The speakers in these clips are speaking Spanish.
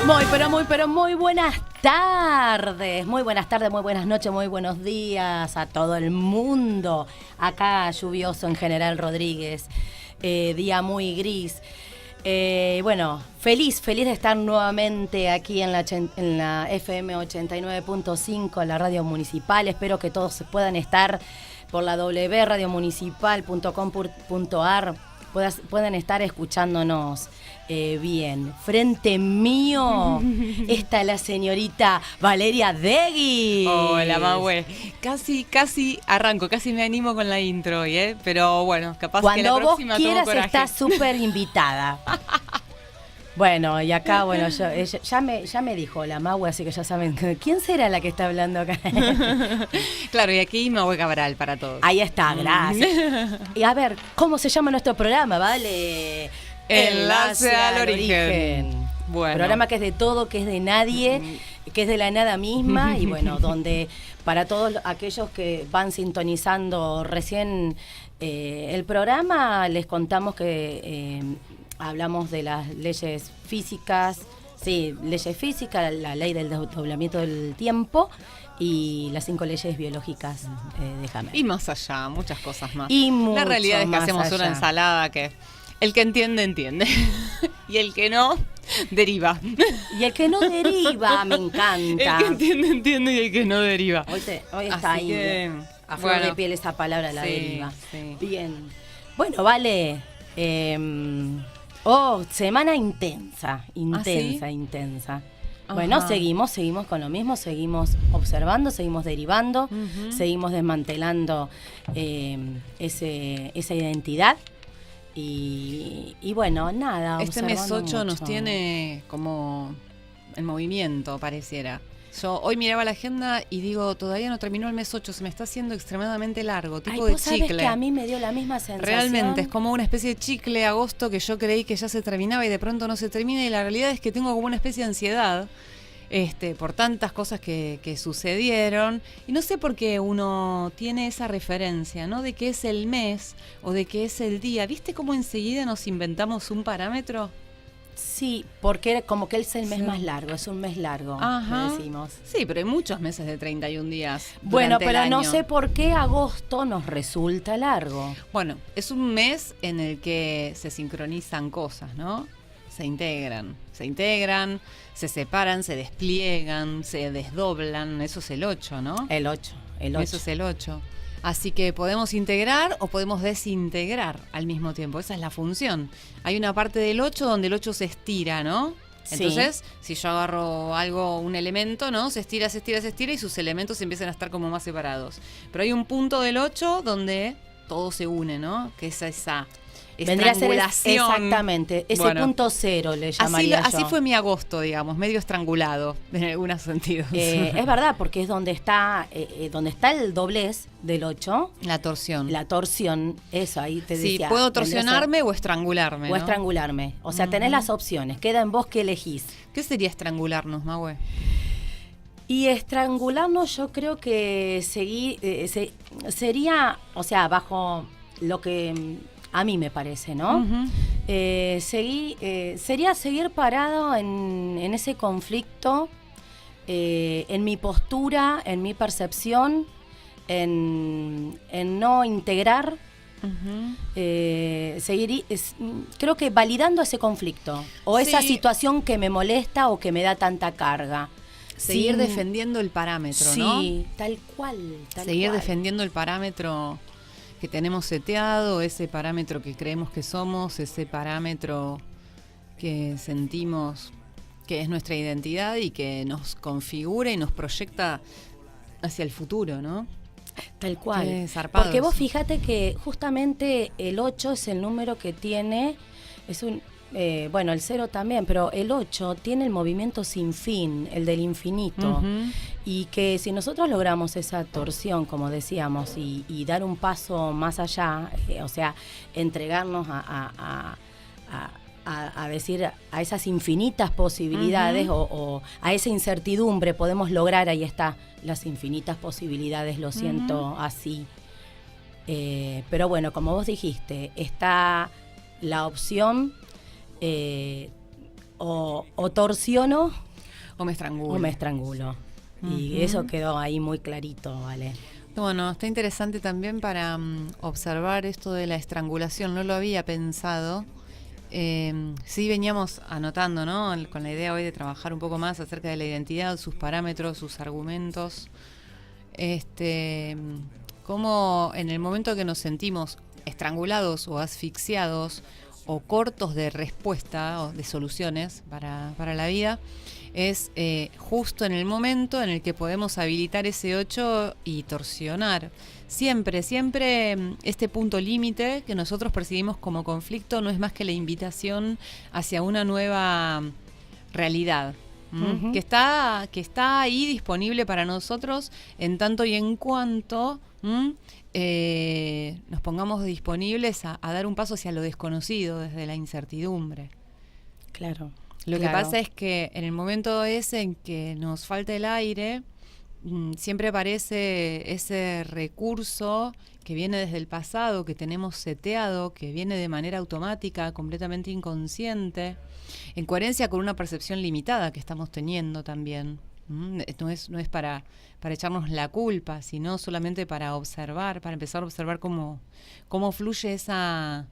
Muy buenas tardes. Muy buenas tardes, muy buenas noches, muy buenos días a todo el mundo. Acá lluvioso en General Rodríguez, día muy gris. Bueno, feliz de estar nuevamente aquí en la FM 89.5, la radio municipal. Espero que todos puedan estar por la www.radiomunicipal.com.ar, puedan estar escuchándonos bien. Frente mío está la señorita Valeria Degui. Hola, Mahue. Casi arranco, casi me animo con la intro hoy, pero bueno, capaz cuando que la próxima vos quieras tomo coraje. estás súper invitada. Bueno, y acá, bueno, ya me dijo la Mahue, así que ya saben, ¿quién será la que está hablando acá? Claro, y aquí Mahue Cabral para todos. Ahí está, gracias. Y a ver, ¿cómo se llama nuestro programa? ¿Vale? Enlace al origen. Bueno. Programa que es de todo, que es de nadie, que es de la nada misma, y bueno, donde para todos aquellos que van sintonizando recién el programa, les contamos que hablamos de las leyes físicas, la ley del desdoblamiento del tiempo y las 5 leyes biológicas de Hammer. Y más allá, muchas cosas más. Y la realidad es que hacemos allá. una ensalada que el que entiende, entiende. Y el que no, deriva. Y el que no deriva, me encanta. El que entiende, entiende, y el que no deriva. Hoy está Así ahí, que, a flor de piel esa palabra, la sí, deriva. Sí. Bien. Bueno, vale. Semana intensa. ¿Sí? Bueno, Ajá. seguimos con lo mismo, seguimos observando, seguimos derivando, seguimos desmantelando esa identidad. Y bueno, nada. Este mes observando 8 nos mucho. tiene como en movimiento, pareciera. Yo hoy miraba la agenda y digo, todavía no terminó el mes 8, se me está haciendo extremadamente largo, tipo de ¿vos sabés chicle. que a mí me dio la misma sensación? Realmente, es como una especie de chicle agosto que yo creí que ya se terminaba y de pronto no se termina, y la realidad es que tengo como una especie de ansiedad por tantas cosas que sucedieron, y no sé por qué uno tiene esa referencia, ¿no? De que es el mes o de que es el día. ¿Viste cómo enseguida nos inventamos un parámetro? Sí, porque como que es el mes Sí. más largo, es un mes largo, Ajá. le decimos. Sí, pero hay muchos meses de 31 días. Bueno, durante el pero no año. sé por qué agosto nos resulta largo. Bueno, es un mes en el que se sincronizan cosas, ¿no? Se integran, se separan, se despliegan, se desdoblan. Eso es el 8, ¿no? El 8. Eso es el 8. Así que podemos integrar o podemos desintegrar al mismo tiempo. Esa es la función. Hay una parte del 8 donde el 8 se estira, ¿no? Sí. Entonces, si yo agarro un elemento, ¿no? Se estira y sus elementos empiezan a estar como más separados. Pero hay un punto del 8 donde todo se une, ¿no? Que es esa Vendría a ser estrangulación. Exactamente, ese Bueno, punto cero le llamaría yo. así fue mi agosto, digamos, medio estrangulado en algunos sentidos. Es verdad, porque es donde está el doblez del 8. La torsión. La torsión, eso, ahí te Sí, decía. puedo vendría a ser- torsionarme o estrangularme, O ¿no? estrangularme. O sea, tenés las opciones, queda en vos que elegís. ¿Qué sería estrangularnos, Mahue? Y estrangularnos, yo creo que sería, o sea, bajo lo que a mí me parece, ¿no? Ujú. Sería seguir parado en ese conflicto, en mi postura, en mi percepción, en no integrar, Ujú. creo que validando ese conflicto o esa Sí. situación que me molesta o que me da tanta carga. Seguir Sin- defendiendo el parámetro, ¿no? Sí, tal cual. Seguir defendiendo el parámetro que tenemos seteado, ese parámetro que creemos que somos, ese parámetro que sentimos que es nuestra identidad y que nos configura y nos proyecta hacia el futuro, ¿no? Tal cual. Qué zarpado Porque vos eso. fíjate que justamente el 8 es el número que tiene, el 0 también, pero el 8 tiene el movimiento sin fin, el del infinito. Ujú. Y que si nosotros logramos esa torsión, como decíamos, y dar un paso más allá, o sea, entregarnos a decir a esas infinitas posibilidades o a esa incertidumbre, podemos lograr, ahí está, las infinitas posibilidades, lo siento así. Pero bueno, como vos dijiste, está la opción o torsiono O me estrangulo. o me estrangulo. Y eso quedó ahí muy clarito, ¿vale? Bueno, está interesante también para observar esto de la estrangulación. No lo había pensado. Sí veníamos anotando, ¿no? Con la idea hoy de trabajar un poco más acerca de la identidad, sus parámetros, sus argumentos. Cómo en el momento que nos sentimos estrangulados o asfixiados o cortos de respuesta o de soluciones para la vida, es justo en el momento en el que podemos habilitar ese 8 y torsionar. Siempre este punto límite que nosotros percibimos como conflicto no es más que la invitación hacia una nueva realidad. Que está ahí disponible para nosotros en tanto y en cuanto nos pongamos disponibles a dar un paso hacia lo desconocido desde la incertidumbre. Claro. Lo que pasa es que en el momento ese en que nos falta el aire, siempre aparece ese recurso que viene desde el pasado, que tenemos seteado, que viene de manera automática, completamente inconsciente, en coherencia con una percepción limitada que estamos teniendo también. No es para echarnos la culpa, sino solamente para observar, para empezar a observar cómo fluye esa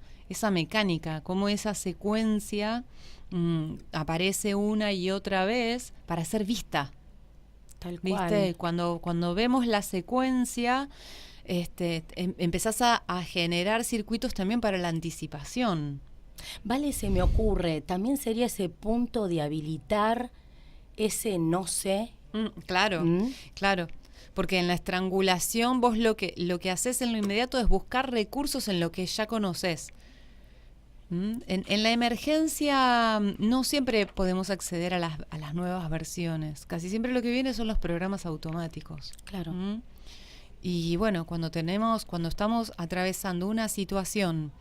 mecánica, cómo esa secuencia aparece una y otra vez para ser vista. Tal cual. ¿Viste? Cuando vemos la secuencia, empezás a generar circuitos también para la anticipación. Vale, se me ocurre, también sería ese punto de habilitar ese no sé. Claro, claro. Porque en la estrangulación vos lo que haces en lo inmediato es buscar recursos en lo que ya conoces. En la emergencia no siempre podemos acceder a las nuevas versiones. Casi siempre lo que viene son los programas automáticos. Claro. Y bueno, cuando estamos atravesando una situación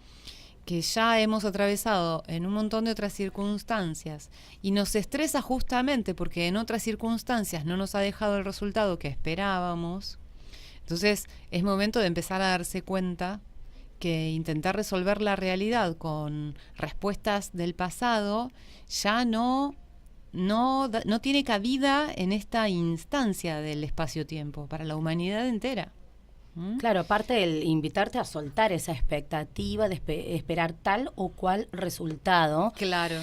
que ya hemos atravesado en un montón de otras circunstancias y nos estresa justamente porque en otras circunstancias no nos ha dejado el resultado que esperábamos, entonces es momento de empezar a darse cuenta que intentar resolver la realidad con respuestas del pasado ya no tiene cabida en esta instancia del espacio-tiempo para la humanidad entera. Claro, aparte del invitarte a soltar esa expectativa de esperar tal o cual resultado. Claro.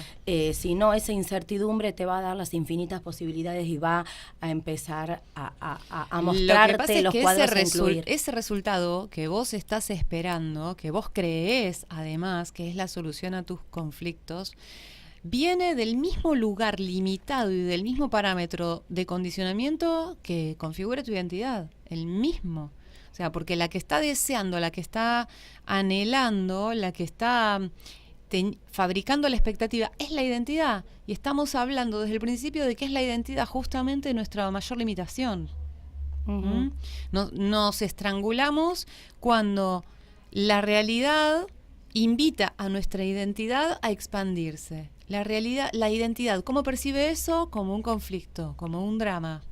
Si no, esa incertidumbre te va a dar las infinitas posibilidades y va a empezar a mostrarte los cuadros a incluir. Ese resultado que vos estás esperando, que vos creés además que es la solución a tus conflictos, viene del mismo lugar limitado y del mismo parámetro de condicionamiento que configura tu identidad, el mismo. O sea, porque la que está deseando, la que está anhelando, la que está fabricando la expectativa es la identidad. Y estamos hablando desde el principio de que es la identidad justamente nuestra mayor limitación. Nos estrangulamos cuando la realidad invita a nuestra identidad a expandirse. La identidad, ¿cómo percibe eso? Como un conflicto, como un drama.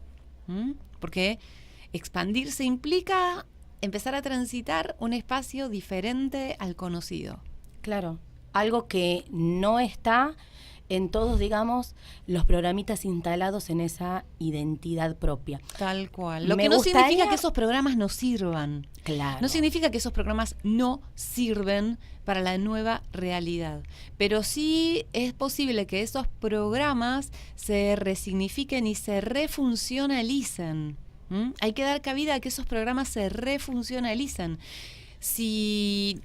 Porque expandirse implica empezar a transitar un espacio diferente al conocido. Claro, algo que no está en todos, digamos, los programitas instalados en esa identidad propia. Tal cual. Lo que no significa que esos programas no sirvan. Claro. No significa que esos programas no sirven para la nueva realidad. Pero sí es posible que esos programas se resignifiquen y se refuncionalicen. Hay que dar cabida a que esos programas se refuncionalicen. Si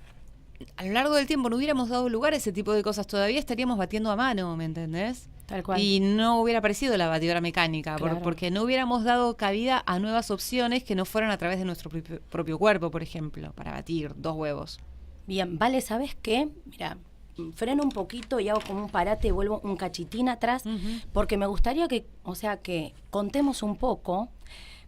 a lo largo del tiempo no hubiéramos dado lugar a ese tipo de cosas, todavía estaríamos batiendo a mano, ¿me entendés? Tal cual. Y no hubiera aparecido la batidora mecánica, Claro. porque no hubiéramos dado cabida a nuevas opciones que no fueran a través de nuestro propio cuerpo, por ejemplo, para batir 2 huevos. Bien, Vale, ¿sabes qué? Mira, freno un poquito y hago como un parate y vuelvo un cachitín atrás, porque me gustaría que contemos un poco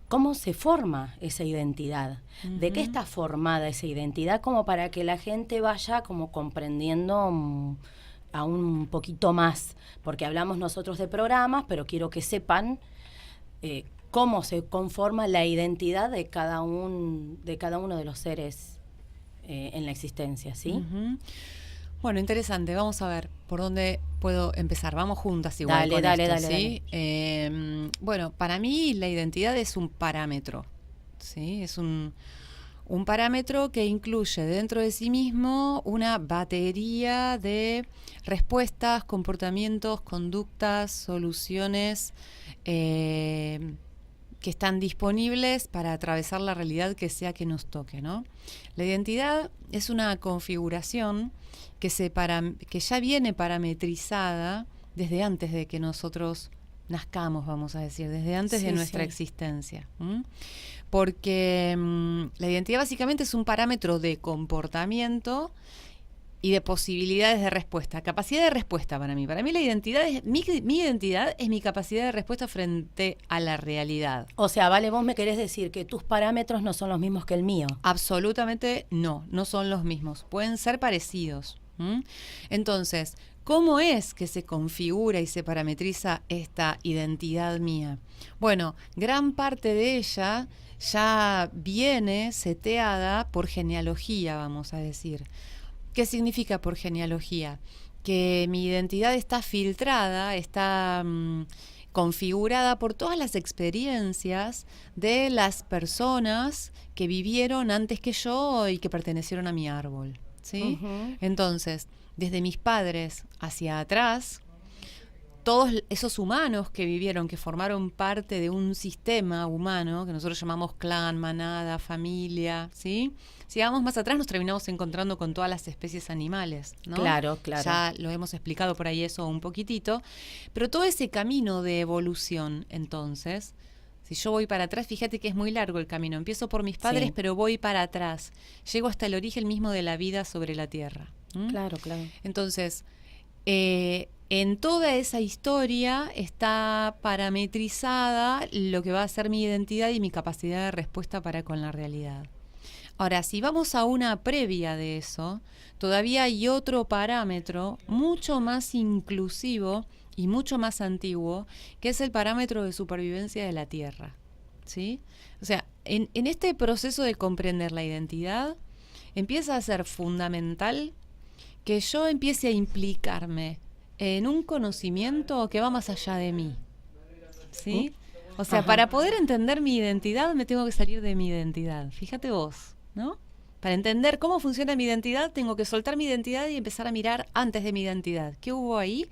cómo se forma esa identidad, de qué está formada esa identidad, como para que la gente vaya como comprendiendo aún un poquito más, porque hablamos nosotros de programas, pero quiero que sepan cómo se conforma la identidad de cada uno de los seres en la existencia, ¿sí? Bueno, interesante. Vamos a ver por dónde puedo empezar. Vamos juntas igual. Dale, con dale, esto, dale, ¿sí? Bueno, para mí la identidad es un parámetro, ¿sí? Es un parámetro que incluye dentro de sí mismo una batería de respuestas, comportamientos, conductas, soluciones que están disponibles para atravesar la realidad que sea que nos toque, ¿no? La identidad es una configuración que ya viene parametrizada desde antes de que nosotros nazcamos, vamos a decir, desde antes de nuestra existencia. Porque la identidad básicamente es un parámetro de comportamiento y de posibilidades de respuesta. Capacidad de respuesta para mí. Para mí la identidad mi identidad es mi capacidad de respuesta frente a la realidad. O sea, Vale, vos me querés decir que tus parámetros no son los mismos que el mío. Absolutamente no son los mismos. Pueden ser parecidos. Entonces, ¿cómo es que se configura y se parametriza esta identidad mía? Bueno, gran parte de ella ya viene seteada por genealogía, vamos a decir. ¿Qué significa por genealogía? Que mi identidad está filtrada, está configurada por todas las experiencias de las personas que vivieron antes que yo y que pertenecieron a mi árbol, ¿sí? Uh-huh. Entonces, desde mis padres hacia atrás, todos esos humanos que vivieron, que formaron parte de un sistema humano, que nosotros llamamos clan, manada, familia, ¿sí? Si vamos más atrás nos terminamos encontrando con todas las especies animales, ¿no? Claro, claro. Ya lo hemos explicado por ahí eso un poquitito. Pero todo ese camino de evolución, entonces, si yo voy para atrás, fíjate que es muy largo el camino. Empiezo por mis padres, pero voy para atrás. Llego hasta el origen mismo de la vida sobre la Tierra. Claro, claro. Entonces, en toda esa historia está parametrizada lo que va a ser mi identidad y mi capacidad de respuesta para con la realidad. Ahora, si vamos a una previa de eso, todavía hay otro parámetro mucho más inclusivo y mucho más antiguo, que es el parámetro de supervivencia de la Tierra, ¿sí? O sea, en este proceso de comprender la identidad, empieza a ser fundamental que yo empiece a implicarme en un conocimiento que va más allá de mí, ¿sí? O sea, para poder entender mi identidad me tengo que salir de mi identidad. Fíjate vos, ¿no? Para entender cómo funciona mi identidad, tengo que soltar mi identidad y empezar a mirar antes de mi identidad. ¿Qué hubo ahí?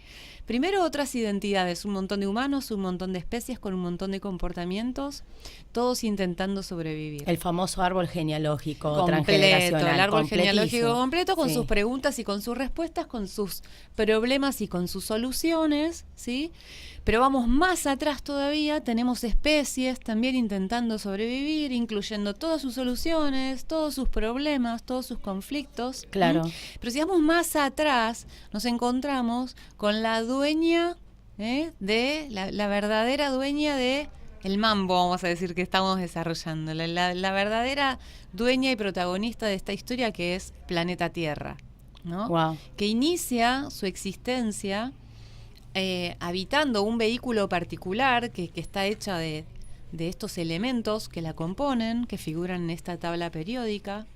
Primero otras identidades, un montón de humanos, un montón de especies con un montón de comportamientos, todos intentando sobrevivir. El famoso árbol genealógico Completo, transgeneracional. el árbol genealógico completo con sí. sus preguntas y con sus respuestas, con sus problemas y con sus soluciones, ¿sí? Pero vamos más atrás todavía, tenemos especies también intentando sobrevivir, incluyendo todas sus soluciones, todos sus problemas, todos sus conflictos. Claro. Pero si vamos más atrás, nos encontramos con la dueña, de la verdadera dueña de el mambo, vamos a decir, que estamos desarrollando. La verdadera dueña y protagonista de esta historia, que es Planeta Tierra, ¿no? Wow. Que inicia su existencia habitando un vehículo particular que está hecha de estos elementos que la componen, que figuran en esta tabla periódica.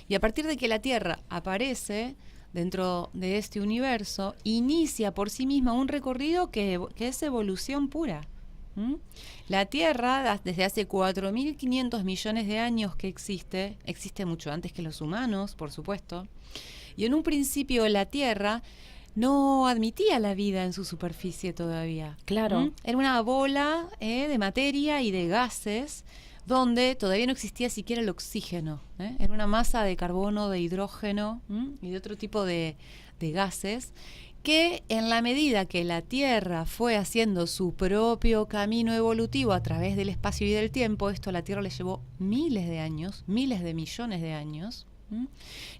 Y a partir de que la Tierra aparece dentro de este universo, inicia por sí misma un recorrido que es evolución pura. La Tierra, desde hace 4.500 millones de años que existe mucho antes que los humanos, por supuesto, y en un principio la Tierra no admitía la vida en su superficie todavía. Claro. Era una bola de materia y de gases donde todavía no existía siquiera el oxígeno. Era una masa de carbono, de hidrógeno y de otro tipo de gases que en la medida que la Tierra fue haciendo su propio camino evolutivo a través del espacio y del tiempo, esto a la Tierra le llevó miles de años, miles de millones de años,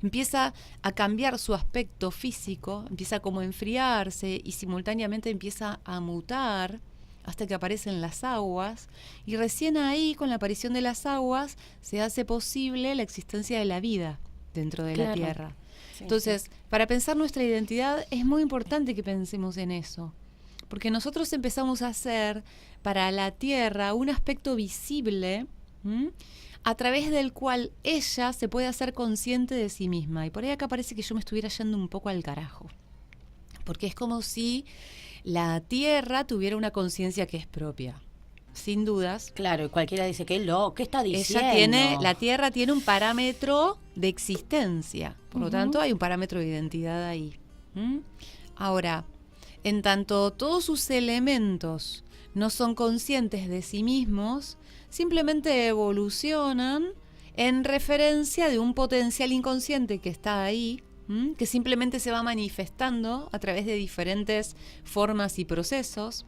empieza a cambiar su aspecto físico, empieza como a enfriarse y simultáneamente empieza a mutar hasta que aparecen las aguas, y recién ahí, con la aparición de las aguas, se hace posible la existencia de la vida dentro de la Tierra. Sí, entonces, para pensar nuestra identidad es muy importante que pensemos en eso, porque nosotros empezamos a hacer para la Tierra un aspecto visible, a través del cual ella se puede hacer consciente de sí misma. Y por ahí acá parece que yo me estuviera yendo un poco al carajo. porque es como si la Tierra tuviera una conciencia que es propia. Sin dudas. Claro, y cualquiera dice, ¿qué está diciendo? La Tierra tiene un parámetro de existencia, por lo tanto hay un parámetro de identidad ahí. Ahora, en tanto todos sus elementos no son conscientes de sí mismos, simplemente evolucionan en referencia de un potencial inconsciente que está ahí, que simplemente se va manifestando a través de diferentes formas y procesos.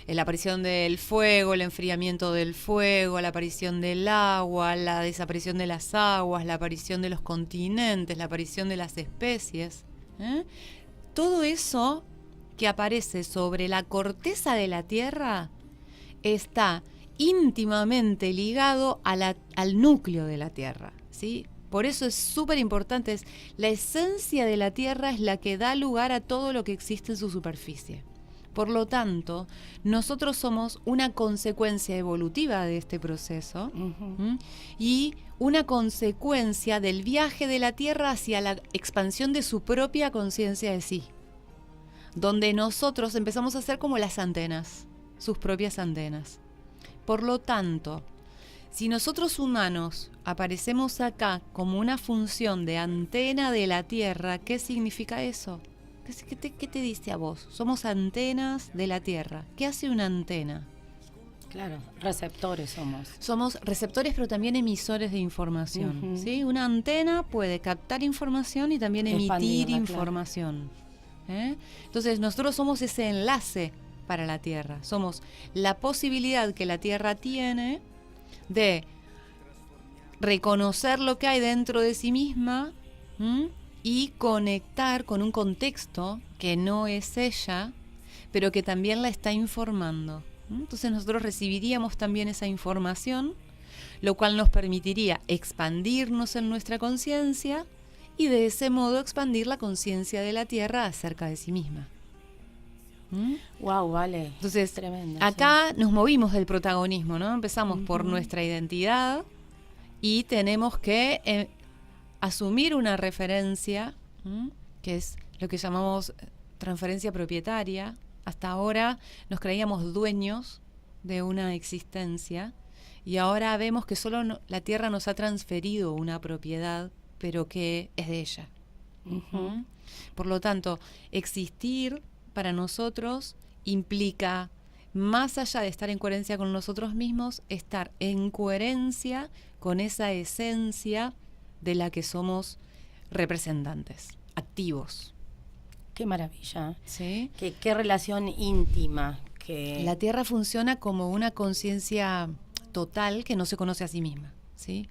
La aparición del fuego, el enfriamiento del fuego, la aparición del agua, la desaparición de las aguas, la aparición de los continentes, la aparición de las especies. Todo eso que aparece sobre la corteza de la Tierra está íntimamente ligado al núcleo de la Tierra, ¿sí? Por eso es súper importante. La esencia de la Tierra es la que da lugar a todo lo que existe en su superficie. Por lo tanto, nosotros somos una consecuencia evolutiva de este proceso y una consecuencia del viaje de la Tierra hacia la expansión de su propia conciencia de sí, donde nosotros empezamos a ser como las antenas, sus propias antenas. Por lo tanto, si nosotros humanos aparecemos acá como una función de antena de la Tierra, ¿qué significa eso? ¿Qué te dice a vos? Somos antenas de la Tierra. ¿Qué hace una antena? Claro, receptores somos. Somos receptores, pero también emisores de información. ¿Sí? Una antena puede captar información y también emitir información. Entonces, nosotros somos ese enlace para la Tierra. Somos la posibilidad que la Tierra tiene de reconocer lo que hay dentro de sí misma y conectar con un contexto que no es ella, pero que también la está informando. Entonces nosotros recibiríamos también esa información, lo cual nos permitiría expandirnos en nuestra conciencia y de ese modo expandir la conciencia de la Tierra acerca de sí misma. Wow, vale. Entonces, tremendo, acá nos movimos del protagonismo, ¿no? Empezamos por nuestra identidad y tenemos que asumir una referencia, que es lo que llamamos transferencia propietaria. Hasta ahora nos creíamos dueños de una existencia y ahora vemos que solo la Tierra nos ha transferido una propiedad, pero que es de ella. Por lo tanto, existir para nosotros implica, más allá de estar en coherencia con nosotros mismos, estar en coherencia con esa esencia de la que somos representantes, activos. Qué maravilla. ¿Sí? Qué relación íntima. La Tierra funciona como una conciencia total que no se conoce a sí misma, ¿sí?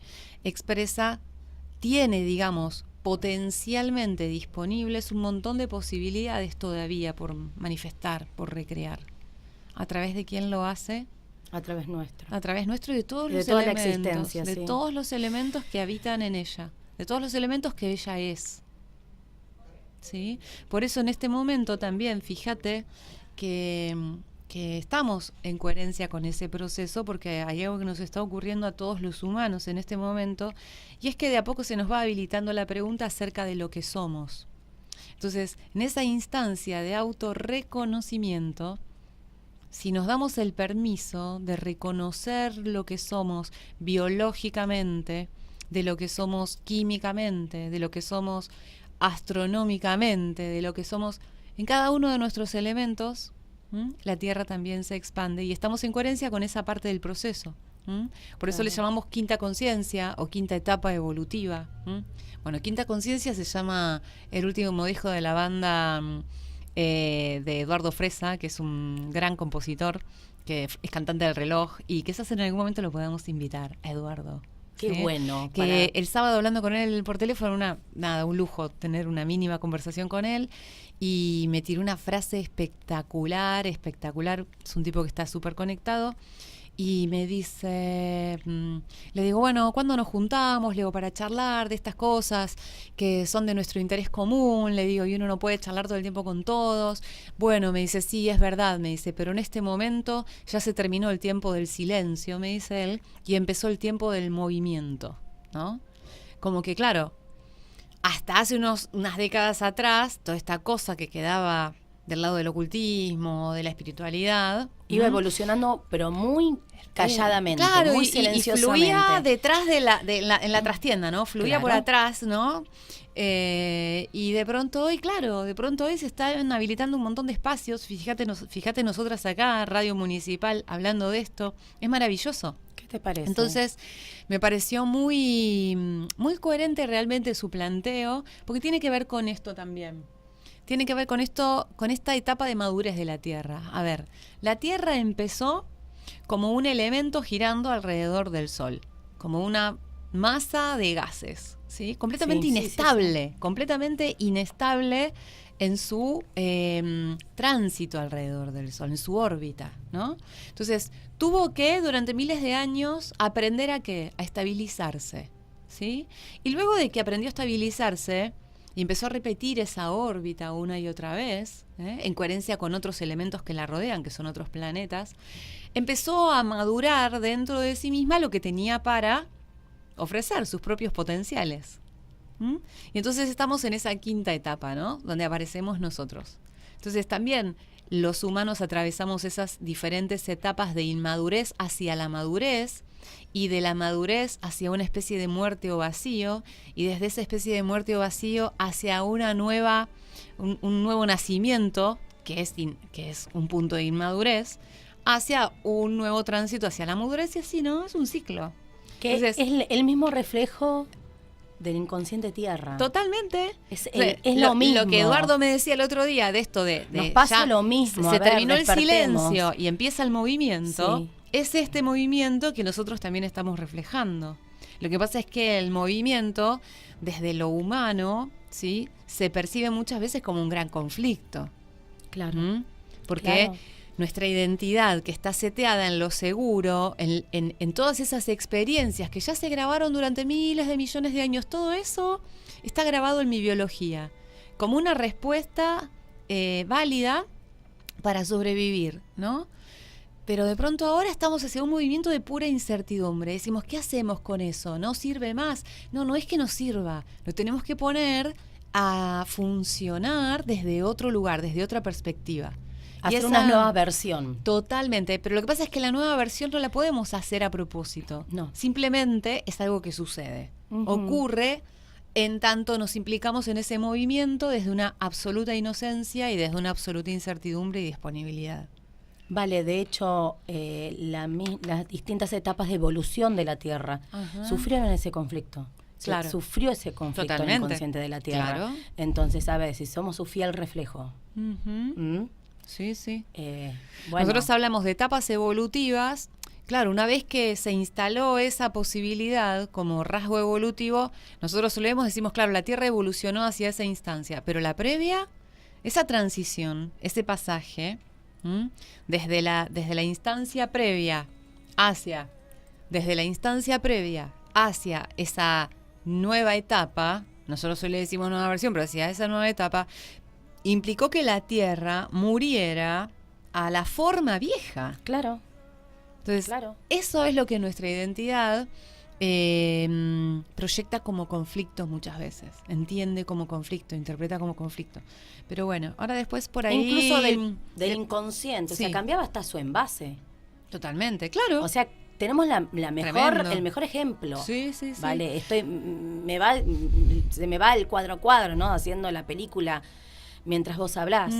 Tiene, digamos, potencialmente disponibles un montón de posibilidades todavía por manifestar, por recrear. ¿A través de quién lo hace? A través nuestro. A través nuestro y de todos los toda elementos. La existencia, de todos los elementos que habitan en ella. De todos los elementos que ella es. ¿Sí? Por eso en este momento también, fíjate que estamos en coherencia con ese proceso, porque hay algo que nos está ocurriendo a todos los humanos en este momento, y es que de a poco se nos va habilitando la pregunta acerca de lo que somos. Entonces, en esa instancia de autorreconocimiento, si nos damos el permiso de reconocer lo que somos biológicamente, de lo que somos químicamente, de lo que somos astronómicamente, de lo que somos en cada uno de nuestros elementos, la Tierra también se expande y estamos en coherencia con esa parte del proceso. Por eso le llamamos quinta conciencia o quinta etapa evolutiva. Bueno, quinta conciencia se llama el último disco de la banda de Eduardo Fresa, que es un gran compositor, que es cantante del reloj, y quizás en algún momento lo podamos invitar a Eduardo. Qué bueno. Que el sábado hablando con él por teléfono, un lujo tener una mínima conversación con él, y me tiró una frase espectacular, es un tipo que está súper conectado, y me dice, le digo, bueno, ¿cuándo nos juntamos? Le digo, para charlar de estas cosas que son de nuestro interés común, le digo, y uno no puede charlar todo el tiempo con todos. Bueno, me dice, sí, es verdad, me dice, pero en este momento ya se terminó el tiempo del silencio, me dice él, y empezó el tiempo del movimiento, ¿no? Como que, claro, hasta hace unas décadas atrás, toda esta cosa que quedaba del lado del ocultismo, de la espiritualidad, iba evolucionando, pero muy calladamente, claro, muy y silenciosamente. fluía detrás en la trastienda, ¿no? Fluía por atrás, ¿no? Y de pronto hoy se están habilitando un montón de espacios. Fíjate nosotras acá, Radio Municipal, hablando de esto. Es maravilloso. ¿Qué te parece? Entonces, me pareció muy, muy coherente realmente su planteo, porque tiene que ver con esto también. Tiene que ver con esto, con esta etapa de madurez de la Tierra. A ver, la Tierra empezó como un elemento girando alrededor del Sol, como una masa de gases, ¿sí? Completamente inestable, completamente inestable en su tránsito alrededor del Sol, en su órbita, ¿no? Entonces, tuvo que, durante miles de años, aprender a ¿qué? A estabilizarse, ¿sí? Y luego de que aprendió a estabilizarse y empezó a repetir esa órbita una y otra vez, en coherencia con otros elementos que la rodean, que son otros planetas, empezó a madurar dentro de sí misma lo que tenía para ofrecer, sus propios potenciales. Y entonces estamos en esa quinta etapa, ¿no? Donde aparecemos nosotros. Entonces también los humanos atravesamos esas diferentes etapas de inmadurez hacia la madurez, y de la madurez hacia una especie de muerte o vacío, y desde esa especie de muerte o vacío hacia un nuevo nacimiento, que es un punto de inmadurez, hacia un nuevo tránsito hacia la madurez, y así, ¿no? Es un ciclo. Que entonces, es el mismo reflejo del inconsciente Tierra. Totalmente. Es lo mismo. Lo que Eduardo me decía el otro día de esto de nos pasa lo mismo. Se terminó el silencio y empieza el movimiento. Sí. Es este movimiento que nosotros también estamos reflejando. Lo que pasa es que el movimiento, desde lo humano, ¿sí? Se percibe muchas veces como un gran conflicto. Claro. Porque nuestra identidad, que está seteada en lo seguro, en todas esas experiencias que ya se grabaron durante miles de millones de años, todo eso está grabado en mi biología, como una respuesta válida para sobrevivir, ¿no? Pero de pronto ahora estamos hacia un movimiento de pura incertidumbre. Decimos, ¿qué hacemos con eso? ¿No sirve más? No es que no sirva. Lo tenemos que poner a funcionar desde otro lugar, desde otra perspectiva. Hacer una nueva versión. Totalmente. Pero lo que pasa es que la nueva versión no la podemos hacer a propósito. No. Simplemente es algo que sucede. Ocurre en tanto nos implicamos en ese movimiento desde una absoluta inocencia y desde una absoluta incertidumbre y disponibilidad. Vale, de hecho, las distintas etapas de evolución de la Tierra sufrieron ese conflicto. Claro. Sufrió ese conflicto inconsciente de la Tierra. Claro. Entonces, a ver, si somos su fiel reflejo. Sí, sí. Bueno. Nosotros hablamos de etapas evolutivas. Claro, una vez que se instaló esa posibilidad como rasgo evolutivo, nosotros lo vemos, decimos, claro, la Tierra evolucionó hacia esa instancia, pero la previa, esa transición, ese pasaje, desde la instancia previa hacia esa nueva etapa, nosotros hoy le decimos nueva versión, pero hacia esa nueva etapa, implicó que la Tierra muriera a la forma vieja. Claro. Entonces, eso es lo que nuestra identidad proyecta como conflicto muchas veces. Entiende como conflicto, interpreta como conflicto. Pero bueno, ahora después por ahí... Incluso del inconsciente, o sea, cambiaba hasta su envase. Totalmente, claro. O sea, tenemos el mejor ejemplo. Sí. Vale, se me va el cuadro a cuadro, ¿no? Haciendo la película mientras vos hablás.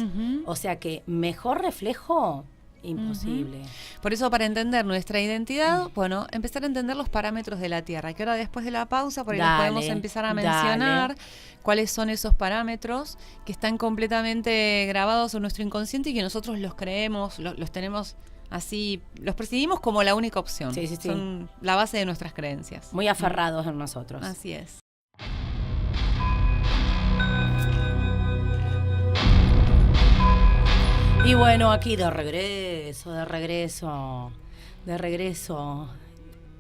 O sea que mejor reflejo... Imposible. Por eso, para entender nuestra identidad, bueno, empezar a entender los parámetros de la Tierra, que ahora después de la pausa, por ahí nos podemos empezar a mencionar cuáles son esos parámetros que están completamente grabados en nuestro inconsciente y que nosotros los creemos, los tenemos así, los percibimos como la única opción. Sí. Son la base de nuestras creencias. Muy aferrados en nosotros. Así es. Y bueno, aquí de regreso,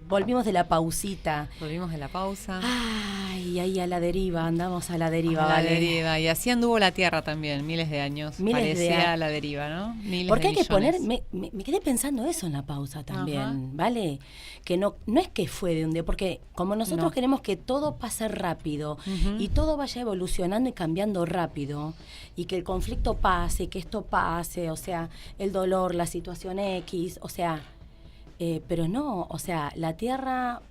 volvimos de la pausita. Volvimos de la pausa. Ay, ahí a la deriva, andamos a la deriva. A la Vale. deriva. Y así anduvo la Tierra también, miles de años. Parecía a la deriva, ¿no? Miles Porque de hay que poner, millones. me quedé pensando eso en la pausa también, Ajá. ¿vale? Que no es que fue de un día, porque como nosotros No. queremos que todo pase rápido y todo vaya evolucionando y cambiando rápido, y que el conflicto pase, que esto pase, o sea, el dolor, la situación X, o sea, pero no, o sea, la Tierra,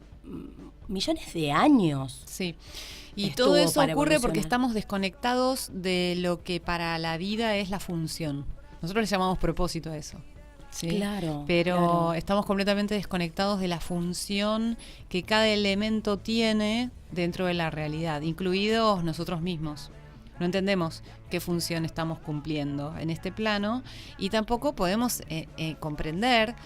millones de años. Sí. Y Estuvo todo eso para ocurre porque evolucionar. estamos desconectados de lo que para la vida es la función. Nosotros le llamamos propósito a eso. ¿Sí? Claro, Pero claro. estamos completamente desconectados de la función que cada elemento tiene dentro de la realidad, incluidos nosotros mismos. No entendemos qué función estamos cumpliendo en este plano y tampoco podemos comprender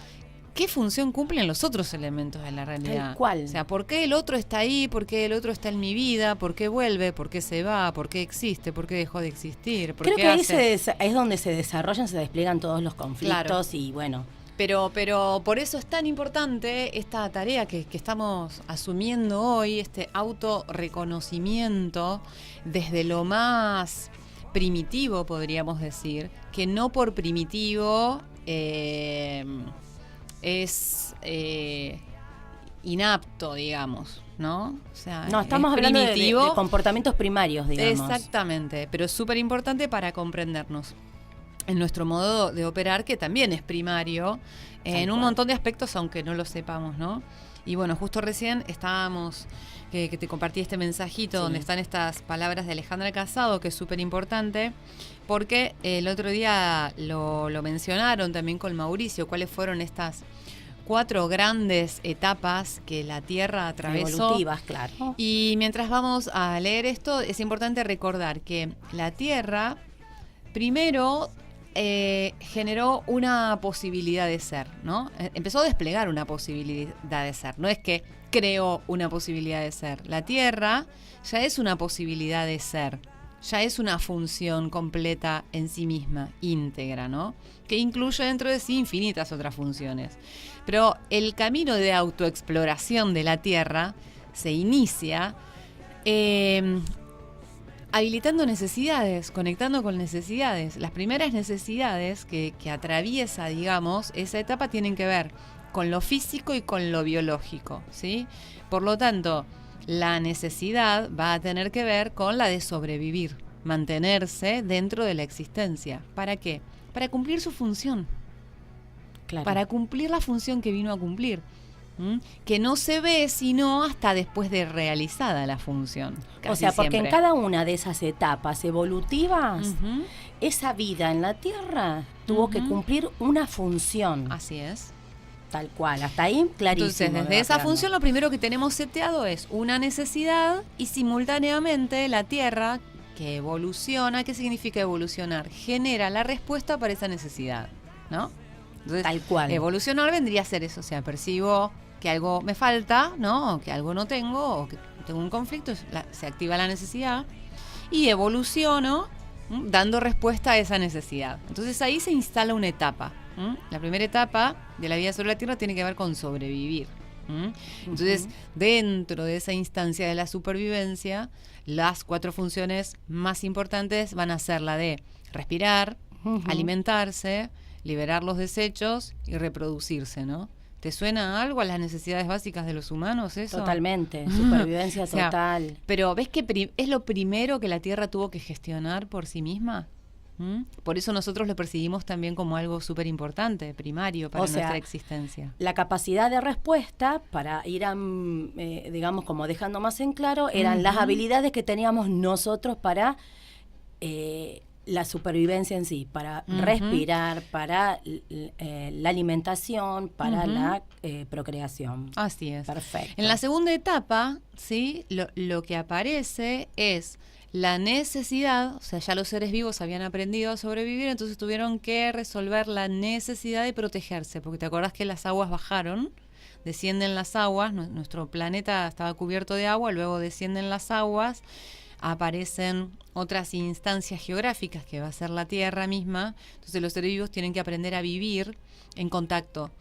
qué función cumplen los otros elementos de la realidad. Tal cual. O sea, ¿por qué el otro está ahí? ¿Por qué el otro está en mi vida? ¿Por qué vuelve? ¿Por qué se va? ¿Por qué existe? ¿Por qué dejó de existir? ¿Por Creo qué que ahí hace? es donde se desarrollan, se despliegan todos los conflictos Claro. y bueno. Pero por eso es tan importante esta tarea que estamos asumiendo hoy, este autorreconocimiento desde lo más primitivo, podríamos decir, que no por primitivo es inapto, digamos, ¿no? O sea, No, estamos es hablando de primitivo. comportamientos primarios, digamos. Exactamente, pero es súper importante para comprendernos en nuestro modo de operar, que también es primario, en un montón de aspectos, aunque no lo sepamos, ¿no? Y bueno, justo recién estábamos, que te compartí este mensajito Sí. donde están estas palabras de Alejandra Casado, que es súper importante, porque el otro día lo mencionaron también con Mauricio, cuáles fueron estas 4 grandes etapas que la Tierra atravesó. Evolutivas, claro. Y mientras vamos a leer esto, es importante recordar que la Tierra primero generó una posibilidad de ser, ¿no? Empezó a desplegar una posibilidad de ser. No es que creó una posibilidad de ser. La Tierra ya es una posibilidad de ser. Ya es una función completa en sí misma, íntegra, ¿no? Que incluye dentro de sí infinitas otras funciones. Pero el camino de autoexploración de la Tierra se inicia habilitando necesidades, conectando con necesidades. Las primeras necesidades que atraviesa, digamos, esa etapa tienen que ver con lo físico y con lo biológico, ¿sí? Por lo tanto, la necesidad va a tener que ver con la de sobrevivir, mantenerse dentro de la existencia. ¿Para qué? Para cumplir su función, Claro. para cumplir la función que vino a cumplir. Que no se ve sino hasta después de realizada la función. O sea, porque siempre. en cada una de esas etapas evolutivas, Ujú. esa vida en la Tierra tuvo que cumplir una función. Así es. Tal cual. Hasta ahí, clarísimo. Entonces, me desde va esa quedando. función lo primero que tenemos seteado es una necesidad y simultáneamente la Tierra que evoluciona. ¿Qué significa evolucionar? Genera la respuesta para esa necesidad, ¿no? Entonces, Tal cual. evolucionar vendría a ser eso, o sea, percibo que algo me falta, ¿no? O que algo no tengo, o que tengo un conflicto, se activa la necesidad y evoluciono dando respuesta a esa necesidad. Entonces ahí se instala una etapa. La primera etapa de la vida sobre la Tierra tiene que ver con sobrevivir. Entonces, dentro de esa instancia de la supervivencia, las 4 funciones más importantes van a ser la de respirar, alimentarse, liberar los desechos y reproducirse, ¿no? ¿Te suena algo a las necesidades básicas de los humanos eso? Totalmente. Supervivencia O sea, total. Pero ¿ves que es lo primero que la Tierra tuvo que gestionar por sí misma? Por eso nosotros lo percibimos también como algo súper importante, primario para nuestra existencia. La capacidad de respuesta, para ir, digamos, como dejando más en claro, eran las habilidades que teníamos nosotros para la supervivencia en sí, para respirar, para la alimentación, para la procreación. Así es. Perfecto. En la segunda etapa, ¿sí? Lo que aparece es la necesidad, o sea, ya los seres vivos habían aprendido a sobrevivir, entonces tuvieron que resolver la necesidad de protegerse, porque te acordás que las aguas bajaron, descienden las aguas, nuestro planeta estaba cubierto de agua, luego descienden las aguas, aparecen otras instancias geográficas que va a ser la Tierra misma, entonces los seres vivos tienen que aprender a vivir en contacto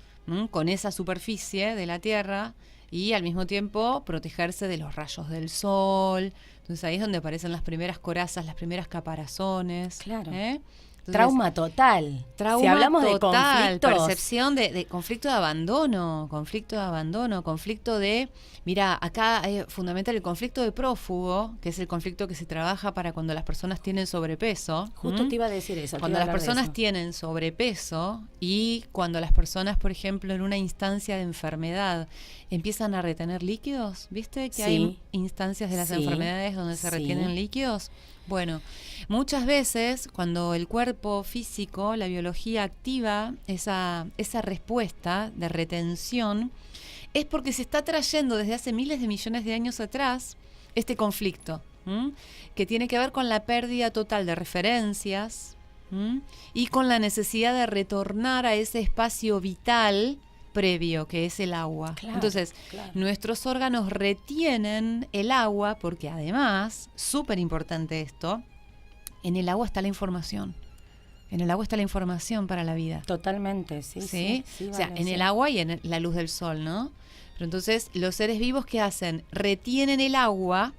con esa superficie de la Tierra, y al mismo tiempo protegerse de los rayos del sol. Entonces ahí es donde aparecen las primeras corazas, las primeras caparazones. Claro. Entonces, trauma total. Trauma si hablamos total, de conflictos, percepción de conflicto de abandono, conflicto de, mira, acá es fundamental el conflicto de prófugo, que es el conflicto que se trabaja para cuando las personas tienen sobrepeso. justo te iba a decir eso. Cuando las personas tienen sobrepeso y cuando las personas, por ejemplo, en una instancia de enfermedad empiezan a retener líquidos, ¿viste? Que hay instancias de las enfermedades donde se retienen líquidos. Bueno, muchas veces cuando el cuerpo físico, la biología activa esa respuesta de retención, es porque se está trayendo desde hace miles de millones de años atrás este conflicto, que tiene que ver con la pérdida total de referencias y con la necesidad de retornar a ese espacio vital previo, que es el agua. Claro, entonces, nuestros órganos retienen el agua porque además, súper importante esto, en el agua está la información. En el agua está la información para la vida. Totalmente, sí. O sea, en el agua y en la luz del sol, ¿no? Pero entonces, los seres vivos, ¿qué hacen? Retienen el agua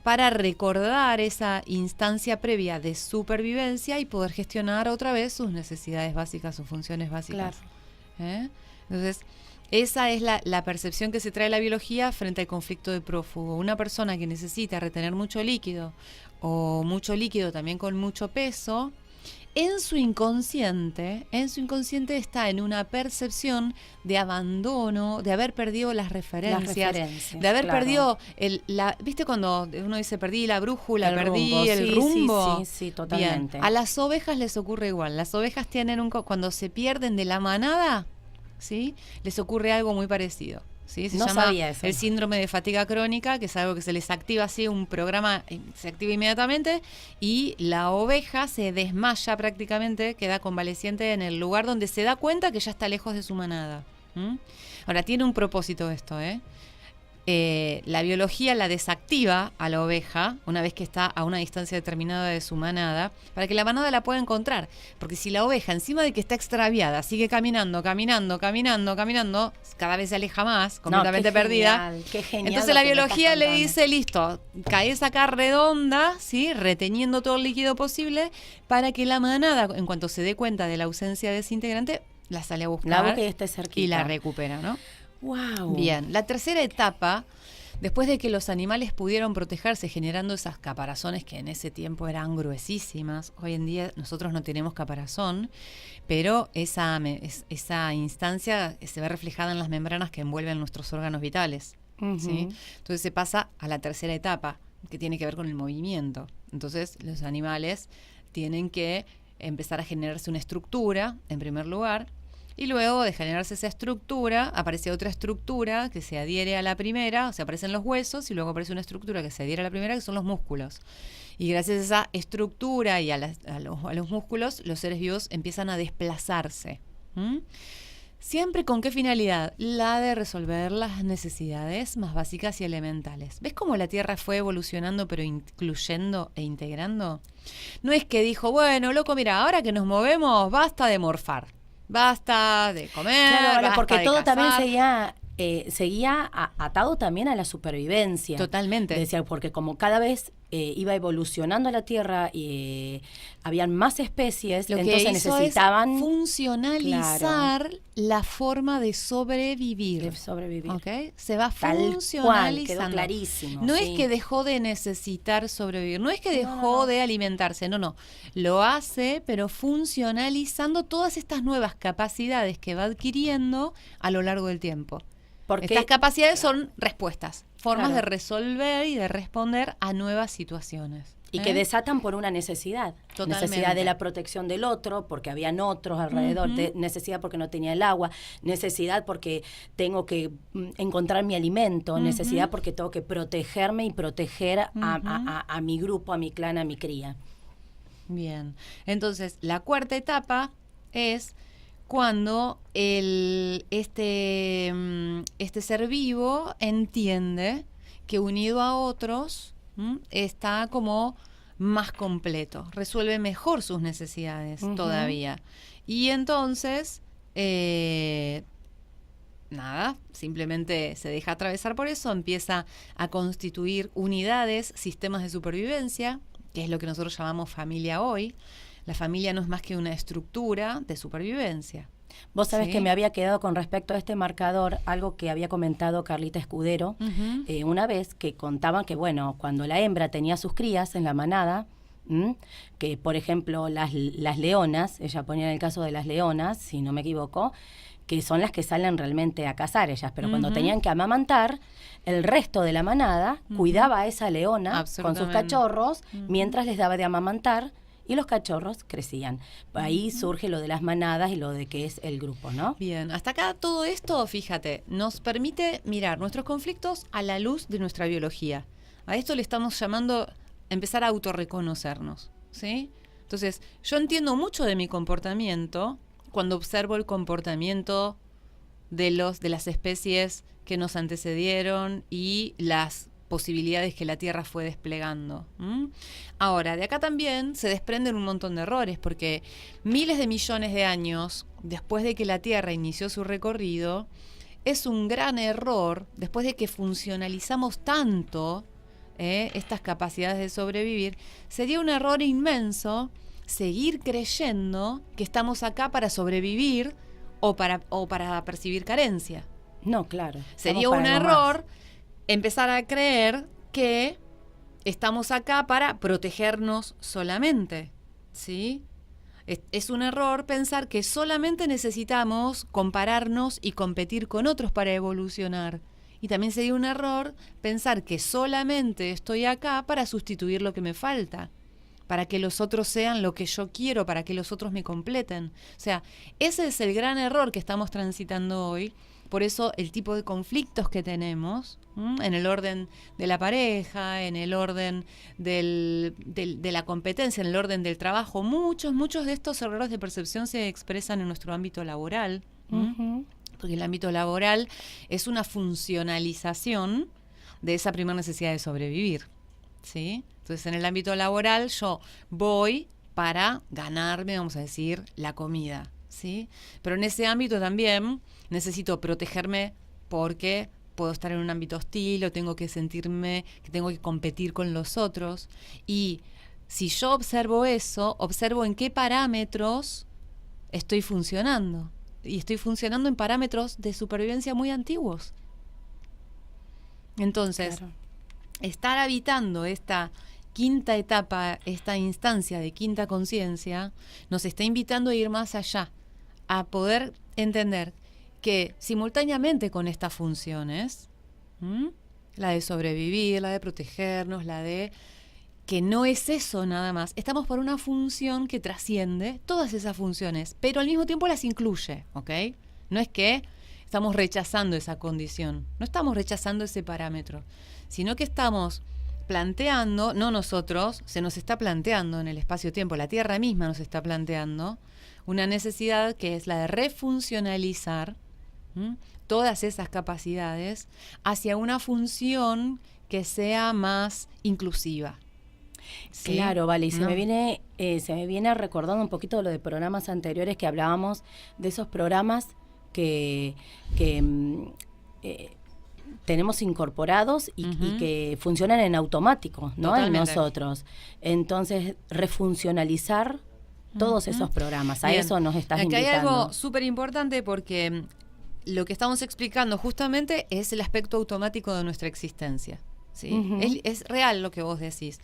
para recordar esa instancia previa de supervivencia y poder gestionar otra vez sus necesidades básicas, sus funciones básicas. Claro. Entonces, esa es la percepción que se trae la biología frente al conflicto de prófugo. Una persona que necesita retener mucho líquido o mucho líquido también con mucho peso, en su inconsciente está en una percepción de abandono, de haber perdido las referencias de haber perdido ¿viste cuando uno dice perdí la brújula, perdí el rumbo? Sí, totalmente. Bien. A las ovejas les ocurre igual. Las ovejas tienen cuando se pierden de la manada, ¿sí? Les ocurre algo muy parecido. ¿Sí? Se llama el síndrome de fatiga crónica, que es algo que se les activa así, un programa se activa inmediatamente y la oveja se desmaya prácticamente, queda convaleciente en el lugar donde se da cuenta que ya está lejos de su manada. Ahora, tiene un propósito esto, la biología la desactiva a la oveja una vez que está a una distancia determinada de su manada para que la manada la pueda encontrar, porque si la oveja, encima de que está extraviada, sigue caminando, cada vez se aleja más, completamente perdida. Qué genial. Entonces la biología le dice, listo, caes acá redonda, ¿sí? Reteniendo todo el líquido posible para que la manada, en cuanto se dé cuenta de la ausencia de ese integrante, la sale a buscar, la busca y esté cerquita y la recupera, ¿no? Wow. Bien, la tercera etapa, después de que los animales pudieron protegerse generando esas caparazones que en ese tiempo eran gruesísimas, hoy en día nosotros no tenemos caparazón, pero esa instancia se ve reflejada en las membranas que envuelven nuestros órganos vitales. ¿Sí? Entonces se pasa a la tercera etapa, que tiene que ver con el movimiento. Entonces los animales tienen que empezar a generarse una estructura, en primer lugar, y luego de generarse esa estructura, aparece otra estructura que se adhiere a la primera, o sea, aparecen los huesos, y luego aparece una estructura que se adhiere a la primera, que son los músculos. Y gracias a esa estructura y a los músculos, los seres vivos empiezan a desplazarse. ¿Siempre con qué finalidad? La de resolver las necesidades más básicas y elementales. ¿Ves cómo la Tierra fue evolucionando, pero incluyendo e integrando? No es que dijo, bueno, loco, mira, ahora que nos movemos, basta de morfar. Basta de comer, claro, basta porque de todo cazar. también seguía atado también a la supervivencia. Totalmente. Decía, porque como cada vez iba evolucionando la Tierra y habían más especies, lo entonces que hizo necesitaban es funcionalizar la forma de sobrevivir. ¿Okay? Se va funcionalizando. Quedó clarísimo. No es que dejó de necesitar sobrevivir, no es que dejó de alimentarse, no. Lo hace, pero funcionalizando todas estas nuevas capacidades que va adquiriendo a lo largo del tiempo. Porque estas capacidades son respuestas, formas de resolver y de responder a nuevas situaciones. Y que desatan por una necesidad. Totalmente. Necesidad de la protección del otro, porque habían otros alrededor. Necesidad porque no tenía el agua. Necesidad porque tengo que encontrar mi alimento. Necesidad porque tengo que protegerme y proteger a mi grupo, a mi clan, a mi cría. Bien. Entonces, la cuarta etapa es cuando este ser vivo entiende que unido a otros está como más completo, resuelve mejor sus necesidades todavía. Y entonces nada, simplemente se deja atravesar por eso, empieza a constituir unidades, sistemas de supervivencia, que es lo que nosotros llamamos familia hoy. La familia no es más que una estructura de supervivencia. Vos sabés ¿Sí? que me había quedado con respecto a este marcador, algo que había comentado Carlita Escudero, una vez que contaban que, bueno, cuando la hembra tenía sus crías en la manada, que por ejemplo las leonas, ella ponía en el caso de las leonas, si no me equivoco, que son las que salen realmente a cazar ellas, pero cuando tenían que amamantar, el resto de la manada cuidaba a esa leona con sus cachorros mientras les daba de amamantar y los cachorros crecían. Ahí surge lo de las manadas y lo de que es el grupo, ¿no? Bien, hasta acá todo esto, fíjate, nos permite mirar nuestros conflictos a la luz de nuestra biología. A esto le estamos llamando empezar a autorreconocernos, ¿sí? Entonces, yo entiendo mucho de mi comportamiento cuando observo el comportamiento de las especies que nos antecedieron y las posibilidades que la Tierra fue desplegando. Ahora, de acá también se desprenden un montón de errores, porque miles de millones de años después de que la Tierra inició su recorrido, es un gran error, después de que funcionalizamos tanto estas capacidades de sobrevivir, sería un error inmenso seguir creyendo que estamos acá para sobrevivir o para percibir carencia. No, claro. Sería un error empezar a creer que estamos acá para protegernos solamente, ¿sí? Es un error pensar que solamente necesitamos compararnos y competir con otros para evolucionar. Y también sería un error pensar que solamente estoy acá para sustituir lo que me falta, para que los otros sean lo que yo quiero, para que los otros me completen. O sea, ese es el gran error que estamos transitando hoy. Por eso el tipo de conflictos que tenemos, en el orden de la pareja, en el orden de la competencia, en el orden del trabajo, muchos de estos errores de percepción se expresan en nuestro ámbito laboral. Porque el ámbito laboral es una funcionalización de esa primera necesidad de sobrevivir, ¿sí? Entonces, en el ámbito laboral yo voy para ganarme, vamos a decir, la comida, ¿sí? Pero en ese ámbito también necesito protegerme porque puedo estar en un ámbito hostil o tengo que sentirme que tengo que competir con los otros. Y si yo observo eso, observo en qué parámetros estoy funcionando. Y estoy funcionando en parámetros de supervivencia muy antiguos. Entonces, estar habitando esta quinta etapa, esta instancia de quinta conciencia, nos está invitando a ir más allá, a poder entender que simultáneamente con estas funciones, la de sobrevivir, la de protegernos, la de que no es eso nada más, estamos por una función que trasciende todas esas funciones, pero al mismo tiempo las incluye, ¿ok? No es que estamos rechazando esa condición, no estamos rechazando ese parámetro, sino que estamos planteando, no nosotros, se nos está planteando en el espacio-tiempo, la Tierra misma nos está planteando una necesidad que es la de refuncionalizar todas esas capacidades hacia una función que sea más inclusiva. ¿Sí? Claro, vale, y se me viene recordando un poquito lo de programas anteriores que hablábamos de esos programas que tenemos incorporados y que funcionan en automático, ¿no? Totalmente. En nosotros. Entonces, refuncionalizar todos esos programas, a Bien. eso nos estás Acá invitando. hay algo súper importante porque lo que estamos explicando justamente es el aspecto automático de nuestra existencia, ¿sí? Es real lo que vos decís.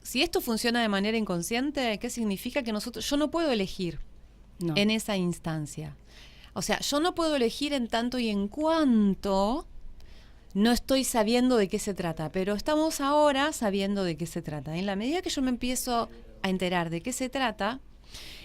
Si esto funciona de manera inconsciente, ¿qué significa? Que yo no puedo elegir en esa instancia. O sea, yo no puedo elegir en tanto y en cuanto no estoy sabiendo de qué se trata, pero estamos ahora sabiendo de qué se trata. En la medida que yo me empiezo a enterar de qué se trata,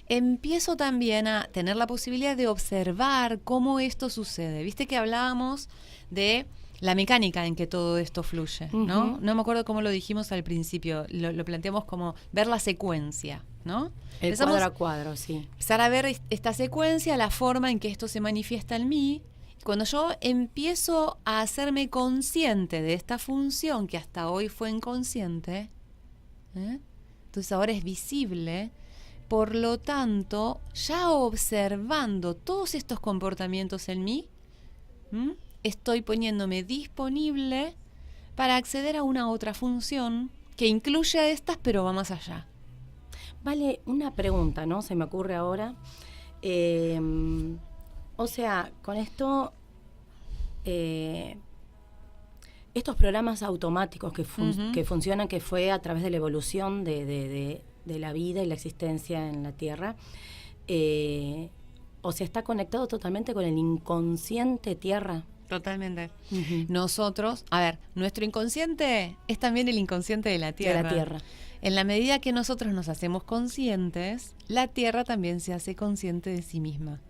empiezo también a tener la posibilidad de observar cómo esto sucede. Viste que hablábamos de la mecánica en que todo esto fluye, ¿no? No me acuerdo cómo lo dijimos al principio, lo planteamos como ver la secuencia, ¿no? El cuadro a cuadro, sí. Empezar a ver esta secuencia, la forma en que esto se manifiesta en mí. Cuando yo empiezo a hacerme consciente de esta función que hasta hoy fue inconsciente, entonces ahora es visible. Por lo tanto, ya observando todos estos comportamientos en mí, estoy poniéndome disponible para acceder a una otra función que incluye a estas, pero va más allá. Vale, una pregunta, ¿no? Se me ocurre ahora. O sea, con esto, estos programas automáticos que funcionan, que fue a través de la evolución de la vida y la existencia en la Tierra, o sea, está conectado totalmente con el inconsciente Tierra. Totalmente. Nosotros, a ver, nuestro inconsciente es también el inconsciente de la Tierra. De la Tierra. En la medida que nosotros nos hacemos conscientes, la Tierra también se hace consciente de sí misma.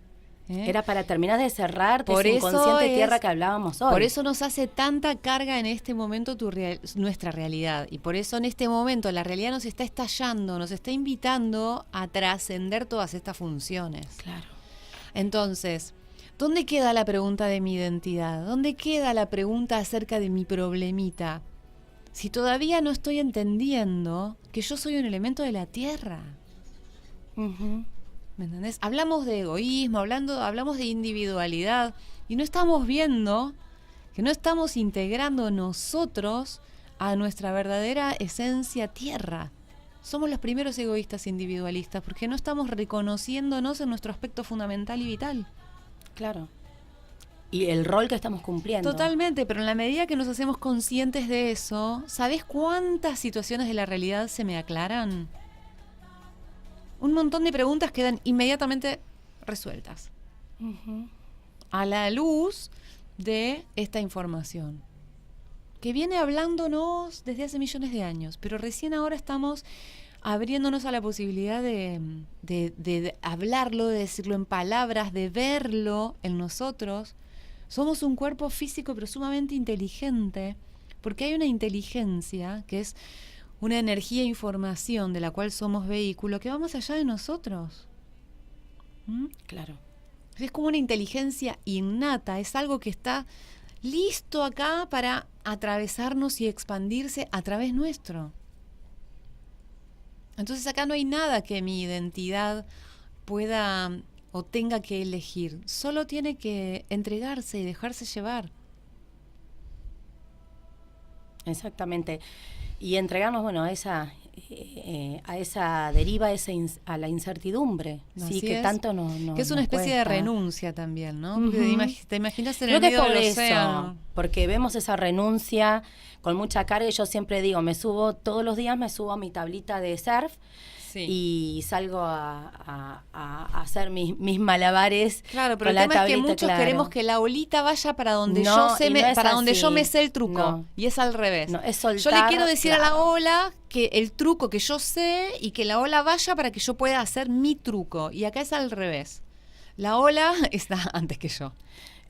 Era para terminar de cerrar ese inconsciente Tierra que hablábamos hoy. Por eso nos hace tanta carga en este momento nuestra realidad. Y por eso en este momento la realidad nos está estallando, nos está invitando a trascender todas estas funciones. Claro. Entonces, ¿dónde queda la pregunta de mi identidad? ¿Dónde queda la pregunta acerca de mi problemita? Si todavía no estoy entendiendo que yo soy un elemento de la Tierra. ¿Me entendés? Hablamos de egoísmo, hablamos de individualidad y no estamos viendo que no estamos integrando nosotros a nuestra verdadera esencia Tierra. Somos los primeros egoístas individualistas porque no estamos reconociéndonos en nuestro aspecto fundamental y vital. Claro. Y el rol que estamos cumpliendo. Totalmente, pero en la medida que nos hacemos conscientes de eso, ¿sabés cuántas situaciones de la realidad se me aclaran? Un montón de preguntas quedan inmediatamente resueltas. A la luz de esta información que viene hablándonos desde hace millones de años, pero recién ahora estamos abriéndonos a la posibilidad de hablarlo, de decirlo en palabras, de verlo en nosotros. Somos un cuerpo físico pero sumamente inteligente, porque hay una inteligencia que es una energía e información de la cual somos vehículo que va más allá de nosotros. Claro. Es como una inteligencia innata, es algo que está listo acá para atravesarnos y expandirse a través nuestro. Entonces acá no hay nada que mi identidad pueda o tenga que elegir, solo tiene que entregarse y dejarse llevar. Exactamente. Y entregarnos, bueno, a esa deriva, a la incertidumbre, sí, que tanto nos que es una especie cuesta. de renuncia también, ¿no? Porque te imaginas en Creo el que medio por del eso, océano. porque vemos esa renuncia con mucha carga, y yo siempre digo, todos los días me subo a mi tablita de surf. Sí. Y salgo a hacer mis malabares. Claro, pero con el tema tablita, es que muchos queremos que la olita vaya para donde donde yo me sé el truco. No. Y es al revés. No, es soltar, yo le quiero decir a la ola que el truco que yo sé y que la ola vaya para que yo pueda hacer mi truco. Y acá es al revés. La ola está antes que yo.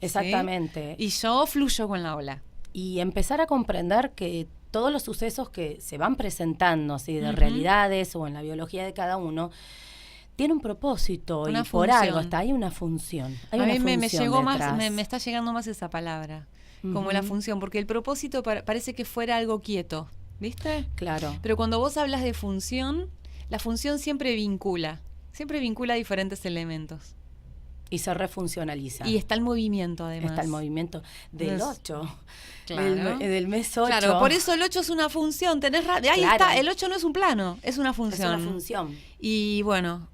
Exactamente. ¿Sí? Y yo fluyo con la ola. Y empezar a comprender que todos los sucesos que se van presentando, ¿sí? De realidades o en la biología de cada uno, tiene un propósito una y función. Por algo está ahí una función. Hay a una mí me llegó detrás. me está llegando más esa palabra, como la función, porque el propósito parece que fuera algo quieto, ¿viste? Claro. Pero cuando vos hablas de función, la función siempre vincula diferentes elementos. Y se refuncionaliza. Y está el movimiento, además. Está el movimiento del 8. Claro. Del mes 8. Claro, por eso el 8 es una función. Ahí está, el 8 no es un plano, es una función. Es una función. Y bueno,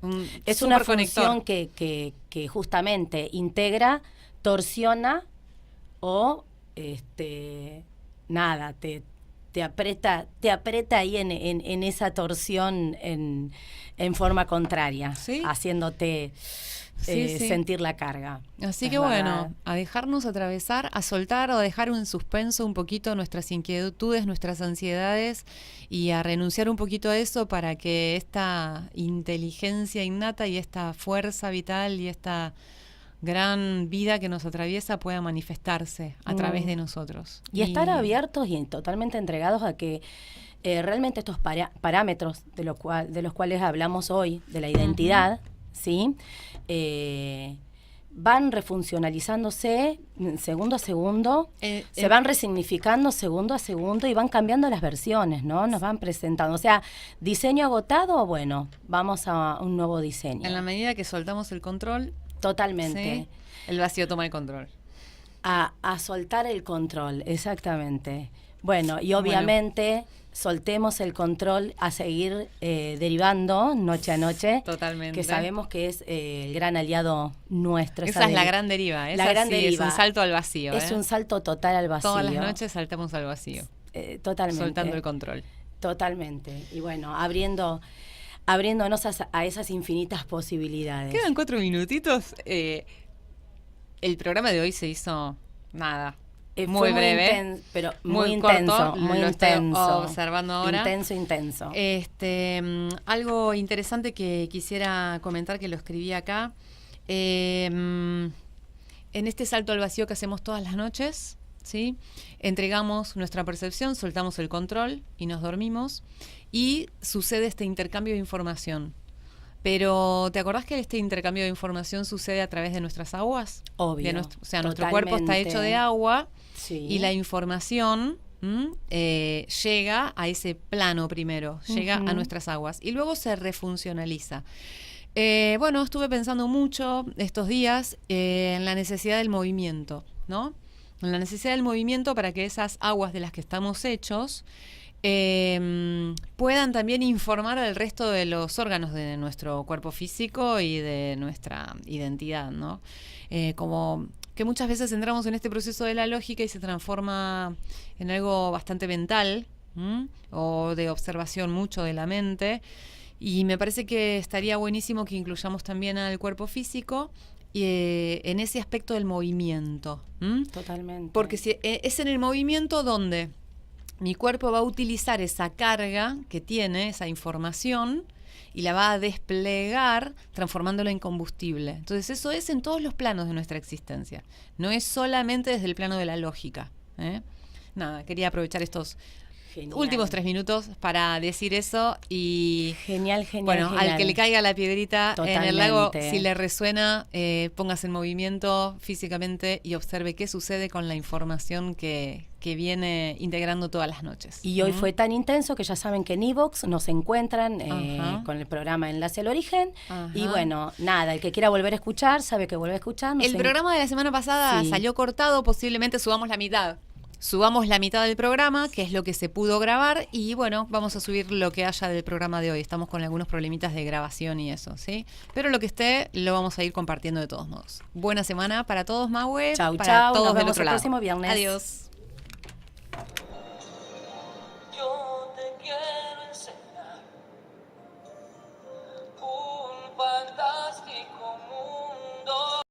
es una función que justamente integra, torsiona o nada, te aprieta ahí en esa torsión en forma contraria, ¿sí? Haciéndote sentir la carga. Así que bueno, a dejarnos atravesar, a soltar o a dejar en suspenso un poquito nuestras inquietudes, nuestras ansiedades y a renunciar un poquito a eso para que esta inteligencia innata y esta fuerza vital y esta gran vida que nos atraviesa pueda manifestarse a través de nosotros. Y estar abiertos y totalmente entregados a que realmente estos parámetros de los cuales hablamos hoy, de la identidad, ¿sí? Van refuncionalizándose segundo a segundo, se van resignificando segundo a segundo y van cambiando las versiones, ¿no? Nos van presentando. O sea, diseño agotado, bueno, vamos a un nuevo diseño. En la medida que soltamos el control, totalmente. ¿sí? El vacío toma el control. A soltar el control, exactamente. Bueno, y obviamente soltemos el control a seguir derivando noche a noche. Totalmente. Que sabemos que es el gran aliado nuestro. Esa es la gran deriva. La gran deriva. Es un salto al vacío. Es un salto total al vacío. Todas las noches saltamos al vacío. Totalmente. Soltando el control. Totalmente. Y bueno, abriéndonos a esas infinitas posibilidades. Quedan 4 minutitos. El programa de hoy se hizo nada. Muy breve, pero muy intenso, corto, muy lo intenso. Estoy observando ahora. Intenso. Algo interesante que quisiera comentar, que lo escribí acá. En este salto al vacío que hacemos todas las noches, ¿sí? Entregamos nuestra percepción, soltamos el control y nos dormimos. Y sucede este intercambio de información. Pero, ¿te acordás que este intercambio de información sucede a través de nuestras aguas? Obvio. Nuestro cuerpo está hecho de agua, sí. Y la información llega a ese plano primero, llega a nuestras aguas y luego se refuncionaliza. Estuve pensando mucho estos días en la necesidad del movimiento, ¿no? En la necesidad del movimiento para que esas aguas de las que estamos hechos puedan también informar al resto de los órganos de nuestro cuerpo físico y de nuestra identidad, ¿no? Como que muchas veces entramos en este proceso de la lógica y se transforma en algo bastante mental, o de observación mucho de la mente, y me parece que estaría buenísimo que incluyamos también al cuerpo físico en ese aspecto del movimiento. Totalmente. Porque es en el movimiento donde mi cuerpo va a utilizar esa carga que tiene, esa información, y la va a desplegar transformándola en combustible. Entonces eso es en todos los planos de nuestra existencia. No es solamente desde el plano de la lógica. Nada, quería aprovechar estos últimos 3 minutos para decir eso. Y genial. Bueno, al que le caiga la piedrita en el lago, si le resuena, póngase en movimiento físicamente y observe qué sucede con la información que viene integrando todas las noches. Y hoy fue tan intenso que ya saben que en iVoox nos encuentran con el programa Enlace al Origen. Y bueno, nada, el que quiera volver a escuchar, sabe que vuelve a escuchar. El programa de la semana pasada salió cortado, posiblemente subamos la mitad. Subamos la mitad del programa, que es lo que se pudo grabar, y bueno, vamos a subir lo que haya del programa de hoy. Estamos con algunos problemitas de grabación y eso, ¿sí? Pero lo que esté, lo vamos a ir compartiendo de todos modos. Buena semana para todos, Mahue. Chau, para todos nos del vemos otro el lado. próximo viernes. Adiós.